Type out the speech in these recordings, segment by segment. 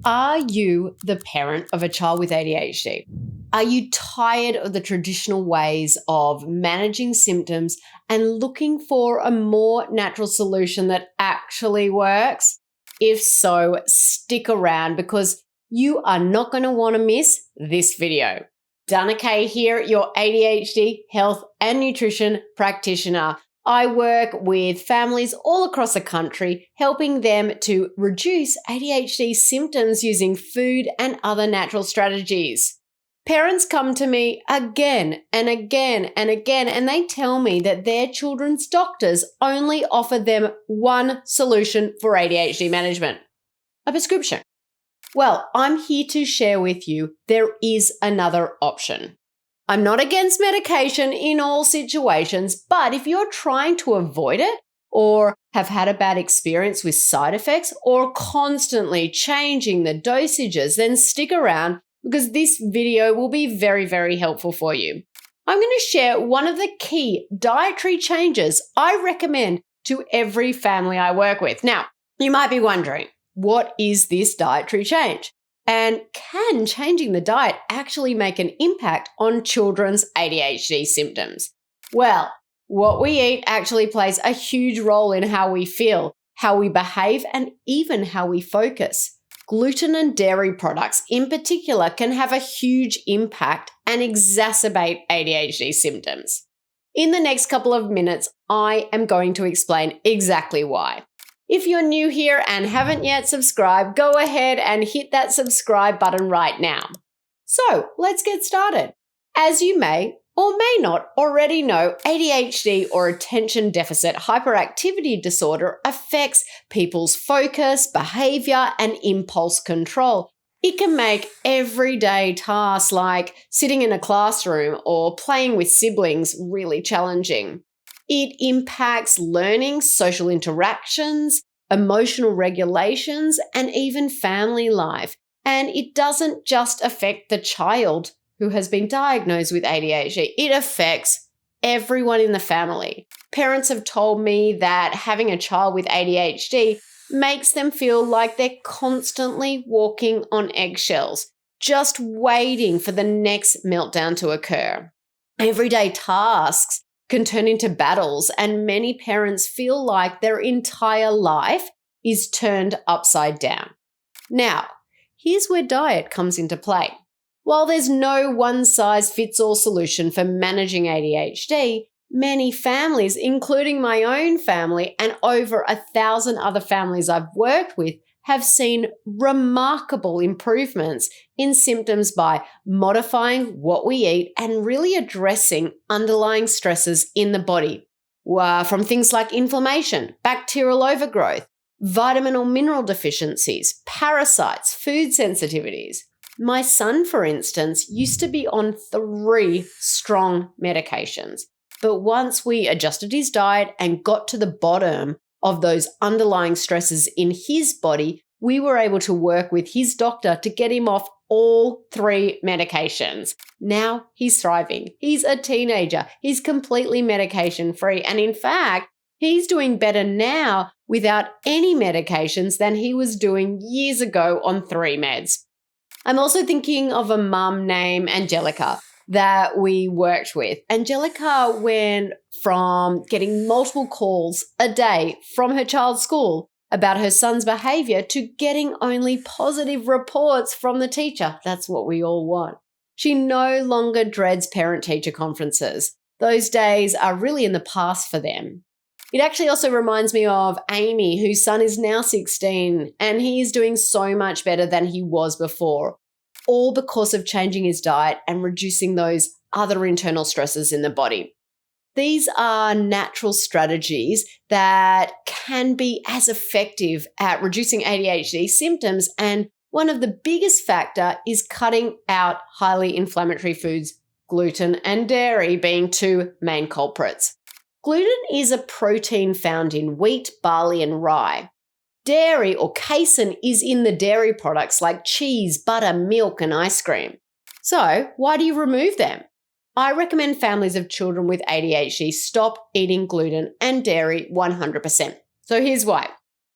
Are you the parent of a child with ADHD? Are you tired of the traditional ways of managing symptoms and looking for a more natural solution that actually works? If so, stick around because you are not going to want to miss this video. Dana Kay here, your ADHD health and nutrition practitioner. I work with families all across the country, helping them to reduce ADHD symptoms using food and other natural strategies. Parents come to me again and again and again, and they tell me that their children's doctors only offer them one solution for ADHD management: a prescription. Well, I'm here to share with you there is another option. I'm not against medication in all situations, but if you're trying to avoid it or have had a bad experience with side effects or constantly changing the dosages, then stick around because this video will be very, very helpful for you. I'm going to share one of the key dietary changes I recommend to every family I work with. Now, you might be wondering, what is this dietary change? And can changing the diet actually make an impact on children's ADHD symptoms? Well, what we eat actually plays a huge role in how we feel, how we behave, and even how we focus. Gluten and dairy products in particular can have a huge impact and exacerbate ADHD symptoms. In the next couple of minutes, I am going to explain exactly why. If you're new here and haven't yet subscribed, go ahead and hit that subscribe button right now. So let's get started. As you may or may not already know, ADHD or attention deficit hyperactivity disorder affects people's focus, behavior, and impulse control. It can make everyday tasks like sitting in a classroom or playing with siblings really challenging. It impacts learning, social interactions, emotional regulations, and even family life. And it doesn't just affect the child who has been diagnosed with ADHD. It affects everyone in the family. Parents have told me that having a child with ADHD makes them feel like they're constantly walking on eggshells, just waiting for the next meltdown to occur. Everyday tasks can turn into battles, and many parents feel like their entire life is turned upside down. Now, here's where diet comes into play. While there's no one-size-fits-all solution for managing ADHD, many families, including my own family and over 1,000 other families I've worked with, have seen remarkable improvements in symptoms by modifying what we eat and really addressing underlying stresses in the body, from things like inflammation, bacterial overgrowth, vitamin or mineral deficiencies, parasites, food sensitivities. My son, for instance, used to be on 3 strong medications, but once we adjusted his diet and got to the bottom of those underlying stresses in his body, we were able to work with his doctor to get him off all 3 medications. Now he's thriving. He's a teenager. He's completely medication-free. And in fact, he's doing better now without any medications than he was doing years ago on 3 meds. I'm also thinking of a mum named Angelica that we worked with. Angelica went from getting multiple calls a day from her child's school about her son's behavior to getting only positive reports from the teacher. That's what we all want. She no longer dreads parent-teacher conferences. Those days are really in the past for them. It actually also reminds me of Amy, whose son is now 16, and he is doing so much better than he was before, all because of changing his diet and reducing those other internal stresses in the body. These are natural strategies that can be as effective at reducing ADHD symptoms, and one of the biggest factor is cutting out highly inflammatory foods, gluten and dairy being 2 main culprits. Gluten is a protein found in wheat, barley, and rye. Dairy or casein is in the dairy products like cheese, butter, milk, and ice cream. So why do you remove them? I recommend families of children with ADHD stop eating gluten and dairy 100%. So here's why.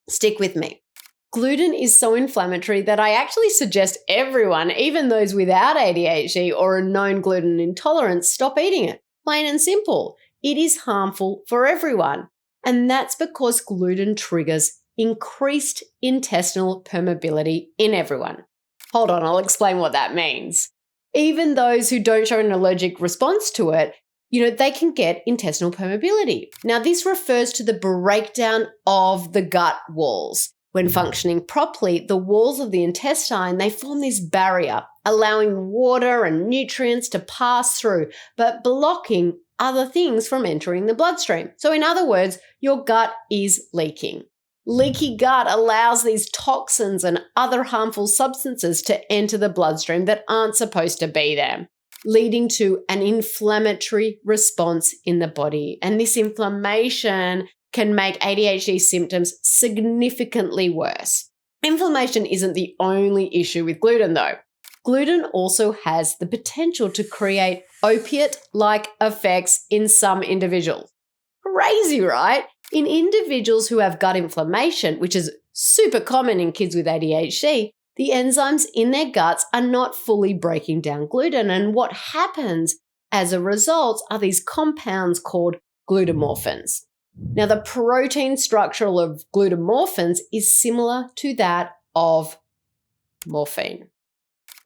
Stick with me. Gluten is so inflammatory that I actually suggest everyone, even those without ADHD or a known gluten intolerance, stop eating it. Plain and simple. It is harmful for everyone. And that's because gluten triggers increased intestinal permeability in everyone. Hold on, I'll explain what that means. Even those who don't show an allergic response to it, they can get intestinal permeability. Now, this refers to the breakdown of the gut walls. When functioning properly, the walls of the intestine, they form this barrier, allowing water and nutrients to pass through, but blocking other things from entering the bloodstream. So in other words, your gut is leaking. Leaky gut allows these toxins and other harmful substances to enter the bloodstream that aren't supposed to be there, leading to an inflammatory response in the body. And this inflammation can make ADHD symptoms significantly worse. Inflammation isn't the only issue with gluten, though. Gluten also has the potential to create opiate-like effects in some individuals. Crazy, right? In individuals who have gut inflammation, which is super common in kids with ADHD, the enzymes in their guts are not fully breaking down gluten. And what happens as a result are these compounds called glutamorphins. Now, the protein structure of glutamorphins is similar to that of morphine.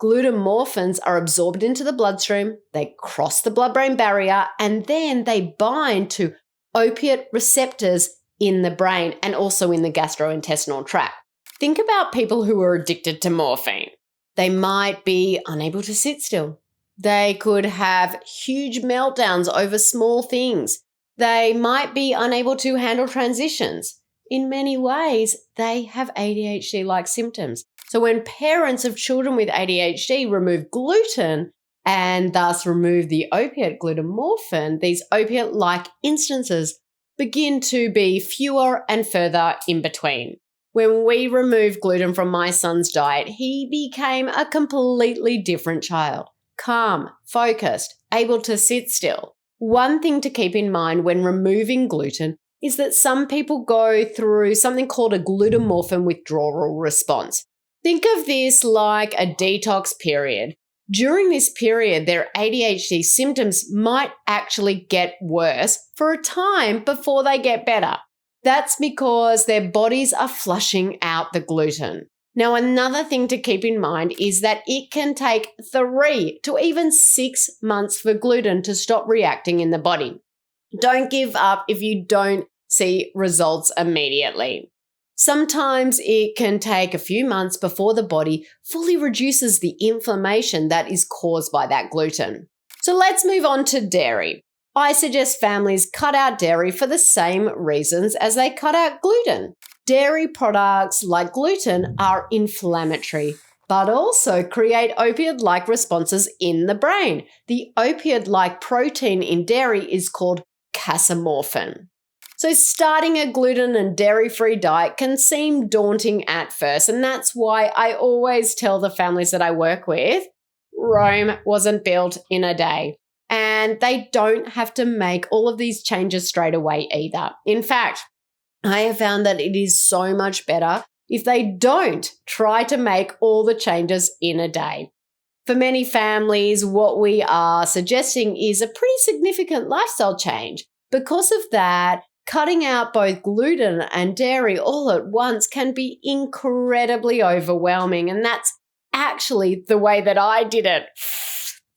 Glutamorphins are absorbed into the bloodstream, they cross the blood-brain barrier, and then they bind to opiate receptors in the brain and also in the gastrointestinal tract. Think about people who are addicted to morphine. They might be unable to sit still. They could have huge meltdowns over small things. They might be unable to handle transitions. In many ways, they have ADHD-like symptoms. So when parents of children with ADHD remove gluten and thus remove the opiate glutamorphin, these opiate-like instances begin to be fewer and further in between. When we removed gluten from my son's diet, he became a completely different child. Calm, focused, able to sit still. One thing to keep in mind when removing gluten is that some people go through something called a glutamorphin withdrawal response. Think of this like a detox period. During this period, their ADHD symptoms might actually get worse for a time before they get better. That's because their bodies are flushing out the gluten. Now, another thing to keep in mind is that it can take 3 to even 6 months for gluten to stop reacting in the body. Don't give up if you don't see results immediately. Sometimes it can take a few months before the body fully reduces the inflammation that is caused by that gluten. So let's move on to dairy. I suggest families cut out dairy for the same reasons as they cut out gluten. Dairy products like gluten are inflammatory, but also create opiate-like responses in the brain. The opiate-like protein in dairy is called casein-free. So starting a gluten and dairy-free diet can seem daunting at first, and that's why I always tell the families that I work with, Rome wasn't built in a day. And they don't have to make all of these changes straight away either. In fact, I have found that it is so much better if they don't try to make all the changes in a day. For many families, what we are suggesting is a pretty significant lifestyle change. Because of that, cutting out both gluten and dairy all at once can be incredibly overwhelming. And that's actually the way that I did it.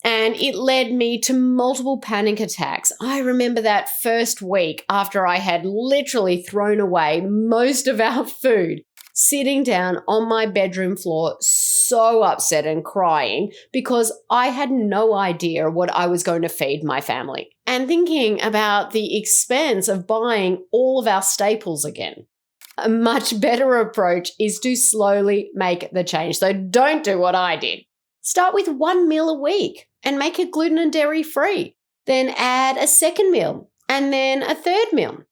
And it led me to multiple panic attacks. I remember that first week after I had literally thrown away most of our food, sitting down on my bedroom floor, so upset and crying because I had no idea what I was going to feed my family, and thinking about the expense of buying all of our staples again. A much better approach is to slowly make the change. So don't do what I did. Start with 1 meal a week and make it gluten and dairy free. Then add a second meal and then a third meal.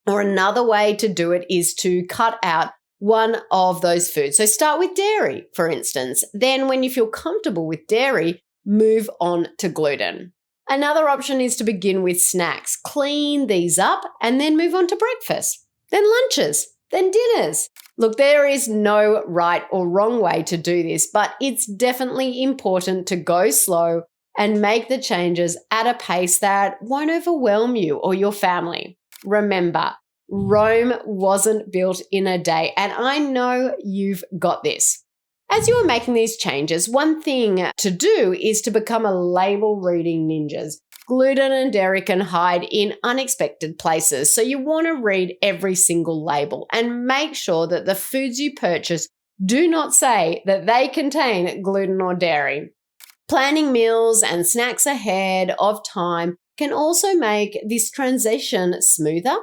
Or another way to do it is to cut out one of those foods. So start with dairy, for instance. Then when you feel comfortable with dairy, move on to gluten. Another option is to begin with snacks. Clean these up and then move on to breakfast. Then lunches. then dinners. Look, there is no right or wrong way to do this, but it's definitely important to go slow and make the changes at a pace that won't overwhelm you or your family. Remember, Rome wasn't built in a day, and I know you've got this. As you are making these changes, one thing to do is to become a label reading ninjas. Gluten and dairy can hide in unexpected places, so you want to read every single label and make sure that the foods you purchase do not say that they contain gluten or dairy. Planning meals and snacks ahead of time can also make this transition smoother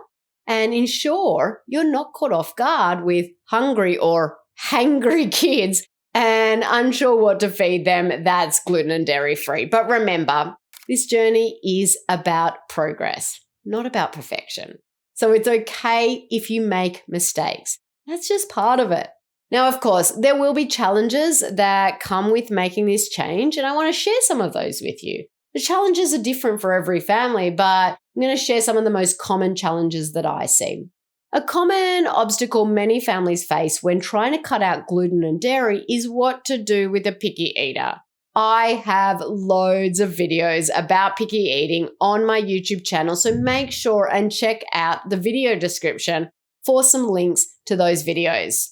and ensure you're not caught off guard with hungry or hangry kids and unsure what to feed them that's gluten and dairy free. But remember, this journey is about progress, not about perfection. So it's okay if you make mistakes. That's just part of it. Now, of course, there will be challenges that come with making this change, and I want to share some of those with you. The challenges are different for every family, but I'm going to share some of the most common challenges that I see. A common obstacle many families face when trying to cut out gluten and dairy is what to do with a picky eater. I have loads of videos about picky eating on my YouTube channel, so make sure and check out the video description for some links to those videos.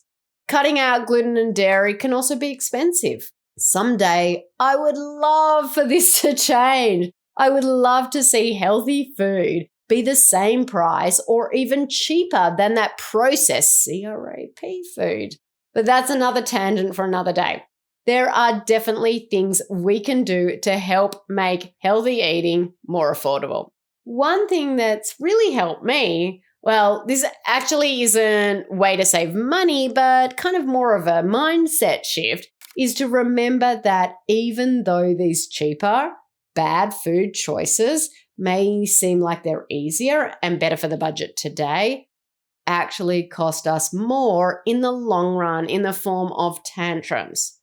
Cutting out gluten and dairy can also be expensive. Someday, I would love for this to change. I would love to see healthy food be the same price or even cheaper than that processed CRAP food. But that's another tangent for another day. There are definitely things we can do to help make healthy eating more affordable. One thing that's really helped me, well, this actually isn't a way to save money, but kind of more of a mindset shift, is to remember that even though these cheaper, bad food choices may seem like they're easier and better for the budget today, actually cost us more in the long run in the form of tantrums,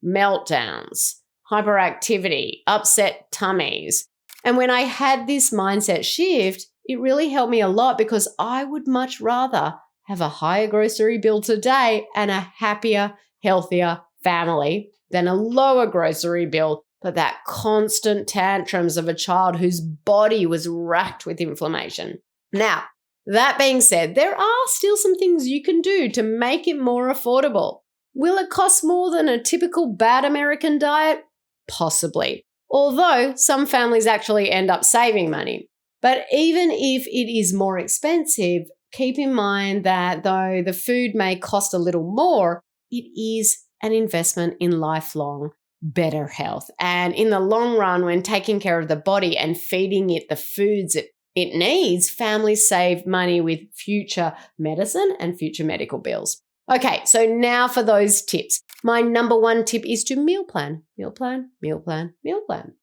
meltdowns, hyperactivity, upset tummies. And when I had this mindset shift, it really helped me a lot because I would much rather have a higher grocery bill today and a happier, healthier family than a lower grocery bill, but that constant tantrums of a child whose body was racked with inflammation. Now, that being said, there are still some things you can do to make it more affordable. Will it cost more than a typical bad American diet? Possibly. Although some families actually end up saving money. But even if it is more expensive, keep in mind that though the food may cost a little more, it is an investment in lifelong better health. And in the long run, when taking care of the body and feeding it the foods it needs, families save money with future medicine and future medical bills. Okay, so now for those tips. My number one tip is to meal plan. Meal plan, meal plan, meal plan.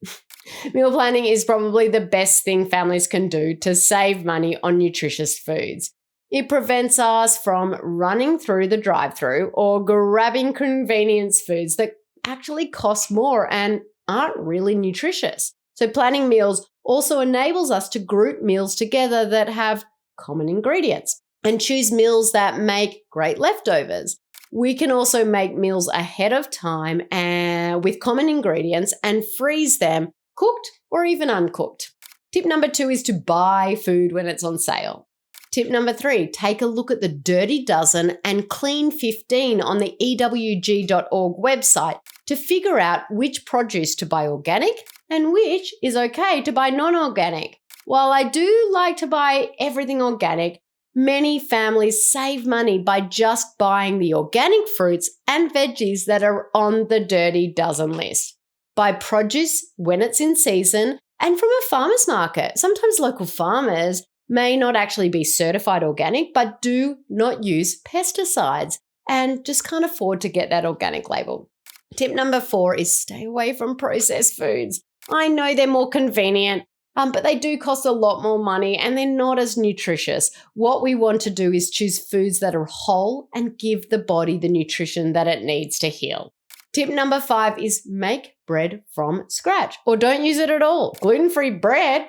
Meal planning is probably the best thing families can do to save money on nutritious foods. It prevents us from running through the drive-thru or grabbing convenience foods that actually cost more and aren't really nutritious. So planning meals also enables us to group meals together that have common ingredients and choose meals that make great leftovers. We can also make meals ahead of time and with common ingredients and freeze them cooked or even uncooked. Tip number 2 is to buy food when it's on sale. Tip number 3, take a look at the Dirty Dozen and Clean 15 on the ewg.org website to figure out which produce to buy organic and which is okay to buy non-organic. While I do like to buy everything organic, many families save money by just buying the organic fruits and veggies that are on the Dirty Dozen list. Buy produce when it's in season and from a farmer's market. Sometimes local farmers may not actually be certified organic, but do not use pesticides and just can't afford to get that organic label. Tip number 4 is stay away from processed foods. I know they're more convenient, but they do cost a lot more money and they're not as nutritious. What we want to do is choose foods that are whole and give the body the nutrition that it needs to heal. Tip number 5 is make bread from scratch or don't use it at all. Gluten-free bread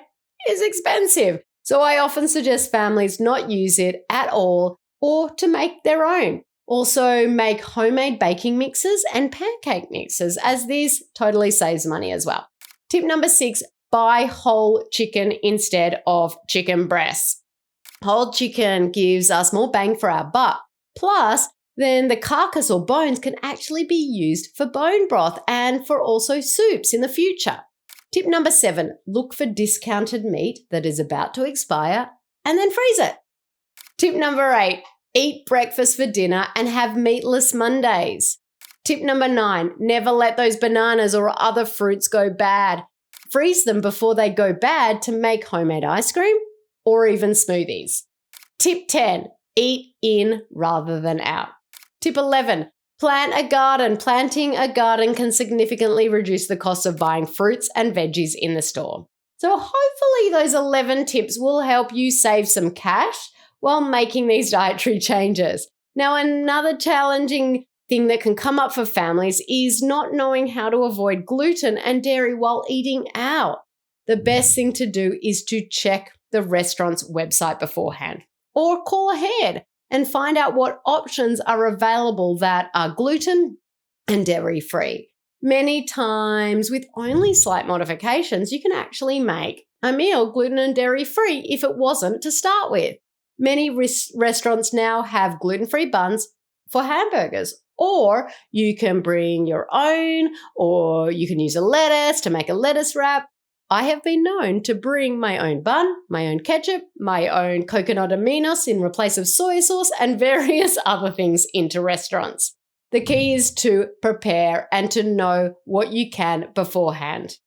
is expensive. So I often suggest families not use it at all or to make their own. Also, make homemade baking mixes and pancake mixes, as this totally saves money as well. Tip number 6, buy whole chicken instead of chicken breasts. Whole chicken gives us more bang for our buck. Plus, then the carcass or bones can actually be used for bone broth and for also soups in the future. Tip number 7, look for discounted meat that is about to expire and then freeze it. Tip number 8, eat breakfast for dinner and have meatless Mondays. Tip number 9, never let those bananas or other fruits go bad. Freeze them before they go bad to make homemade ice cream or even smoothies. Tip 10, eat in rather than out. Tip 11, plant a garden. Planting a garden can significantly reduce the cost of buying fruits and veggies in the store. So hopefully those 11 tips will help you save some cash while making these dietary changes. Now, another challenging thing that can come up for families is not knowing how to avoid gluten and dairy while eating out. The best thing to do is to check the restaurant's website beforehand or call ahead and find out what options are available that are gluten and dairy-free. Many times, with only slight modifications, you can actually make a meal gluten and dairy-free if it wasn't to start with. Many restaurants now have gluten-free buns for hamburgers, or you can bring your own, or you can use a lettuce to make a lettuce wrap. I have been known to bring my own bun, my own ketchup, my own coconut aminos in place of soy sauce, and various other things into restaurants. The key is to prepare and to know what you can beforehand.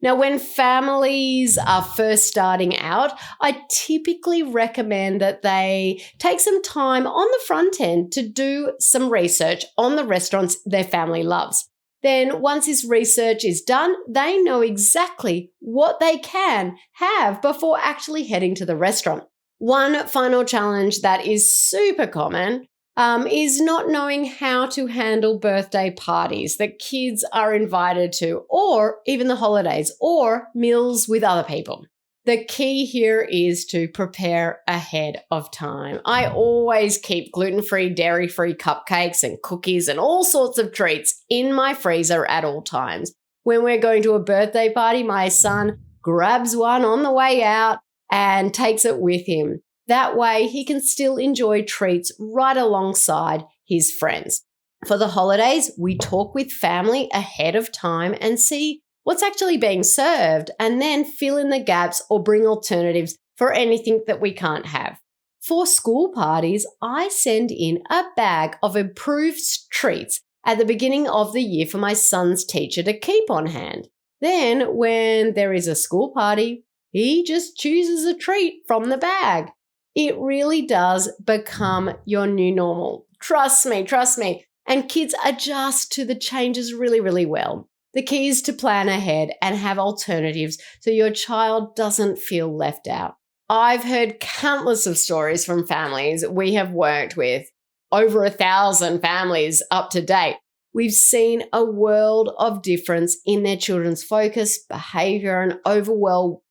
Now, when families are first starting out, I typically recommend that they take some time on the front end to do some research on the restaurants their family loves. Then once this research is done, they know exactly what they can have before actually heading to the restaurant. One final challenge that is super common is not knowing how to handle birthday parties that kids are invited to, or even the holidays, or meals with other people. The key here is to prepare ahead of time. I always keep gluten-free, dairy-free cupcakes and cookies and all sorts of treats in my freezer at all times. When we're going to a birthday party, my son grabs one on the way out and takes it with him. That way, he can still enjoy treats right alongside his friends. For the holidays, we talk with family ahead of time and see what's actually being served, and then fill in the gaps or bring alternatives for anything that we can't have. For school parties, I send in a bag of improved treats at the beginning of the year for my son's teacher to keep on hand. Then, when there is a school party, he just chooses a treat from the bag. It really does become your new normal. Trust me. And kids adjust to the changes really, really well. The key is to plan ahead and have alternatives so your child doesn't feel left out. I've heard countless of stories from families we have worked with, over 1,000 families up to date. We've seen a world of difference in their children's focus, behavior, and overall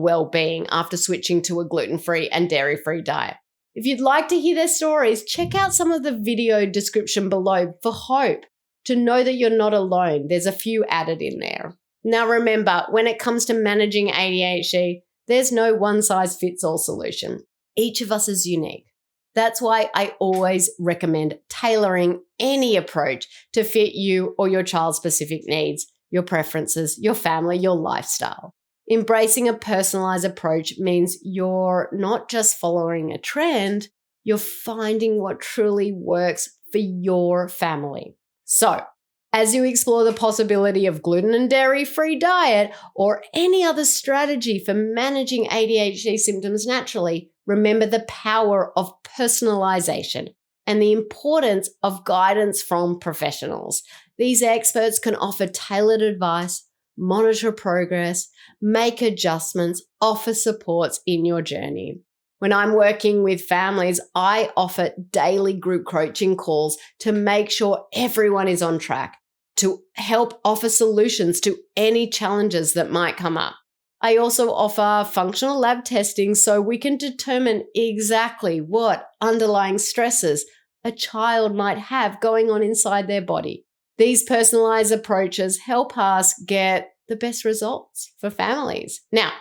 well-being after switching to a gluten-free and dairy-free diet. If you'd like to hear their stories, check out some of the video description below for hope. To know that you're not alone, there's a few added in there. Now remember, when it comes to managing ADHD, there's no one-size-fits-all solution. Each of us is unique. That's why I always recommend tailoring any approach to fit you or your child's specific needs, your preferences, your family, your lifestyle. Embracing a personalized approach means you're not just following a trend, you're finding what truly works for your family. So, as you explore the possibility of gluten and dairy-free diet or any other strategy for managing ADHD symptoms naturally, remember the power of personalization and the importance of guidance from professionals. These experts can offer tailored advice, monitor progress, make adjustments, offer supports in your journey. When I'm working with families, I offer daily group coaching calls to make sure everyone is on track, to help offer solutions to any challenges that might come up. I also offer functional lab testing so we can determine exactly what underlying stresses a child might have going on inside their body. These personalized approaches help us get the best results for families. Now,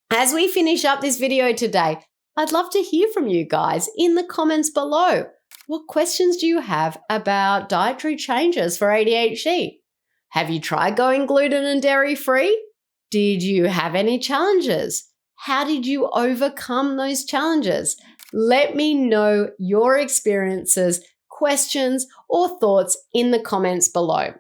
as we finish up this video today, I'd love to hear from you guys in the comments below. What questions do you have about dietary changes for ADHD? Have you tried going gluten and dairy free? Did you have any challenges? How did you overcome those challenges? Let me know your experiences, questions, or thoughts in the comments below.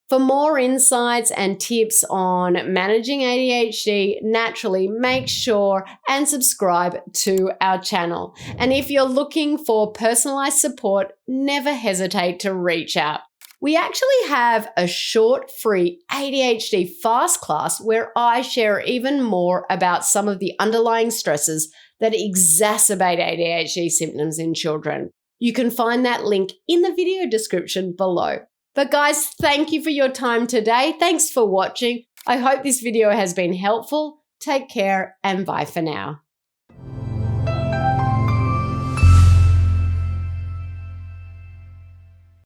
For more insights and tips on managing ADHD naturally, make sure and subscribe to our channel. And if you're looking for personalized support, never hesitate to reach out. We actually have a short free ADHD fast class where I share even more about some of the underlying stresses that exacerbate ADHD symptoms in children. You can find that link in the video description below. But guys, thank you for your time today. Thanks for watching. I hope this video has been helpful. Take care and bye for now.